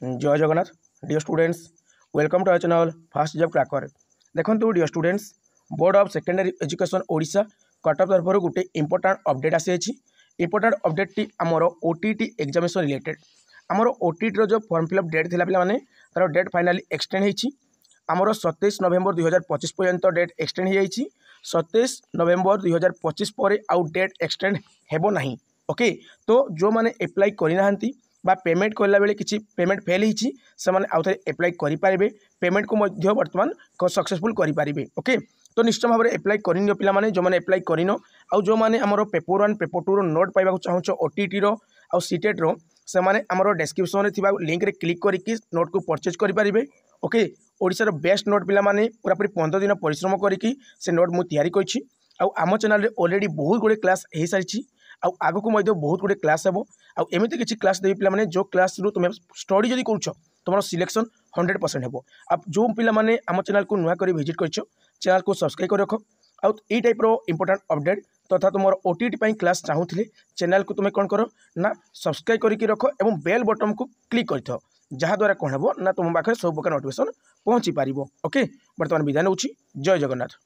जय Jagannath dear students welcome to our channel fast job cracker. देखो dear students board of secondary education Odisha कटअप तरफ गोटे इंपोर्टाट अपडेट आसी इंपोर्टाट अपडेट टी आमर ओटीटी एग्जामिनेशन रिलेटेड आमर ओटीटी जो फॉर्म फिलअप डेट थिला पिला माने तार डेट फाइनाली एक्सटेंड होईछि। आमर 27 नवेम्बर 2025 पर्यंत डेट एक्सटेंड हो 27 नवेम्बर 2025 पर आउ डेट एक्सटेंड हेबो नहीं। ओके, तो जो माने अप्लाई करना बा पेमेंट करला बेले किसी पेमेंट फेल होईछि से माने आउ थे अप्लाई करि पारिबे, पेमेंट को मध्य वर्तमान सक्सेसफुल करि पारिबे। ओके, तो निश्चित भाव में अप्लाई करनी पिला माने जो माने अप्लाई करिनो आउ जो माने हमरो पेपर 1 पेपर 2 रो नोट पाइबा चाहूछ ओटीटी रो आउ सीटेट रो से माने हमरो डिस्क्रिप्शन रे थिबा लिंक रे क्लिक करिकि नोट को परचेज करि पारिबे। ओके, ओडिसा रो बेस्ट नोट पिला माने पूरा पूरी 15 दिन परिश्रम करिकि से नोट मु तैयारी करछि आउ आम चैनल रे ऑलरेडी बहुत गुडे क्लास हे सारिछि आउ आगो को मध्य बहुत गुडे क्लास हेबो आउ एमिति किछि क्लास देबी पिला माने जो क्लास रु तुम स्टडी जदी करूछ तुमरो सिलेक्शन 100% हेबो। अब जो पिला माने आम चैनल को नुआ करी विजिट करछ चैनल को सब्सक्राइब कर रखो आउ ई टाइप रो इंपोर्टेंट अपडेट तथा तुमर ओटीटी पई क्लास चाहूथिले चैनल को तुम कोन करो ना सब्सक्राइब करिकि रखो एवं बेल बटन को क्लिक करथो जहा द्वारा कोन हेबो ना तुम पाखे सब प्रकार नोटिफिकेशन पहुंची पारिबो। ओके, वर्तमान विदाय नउछि। जय जगन्नाथ।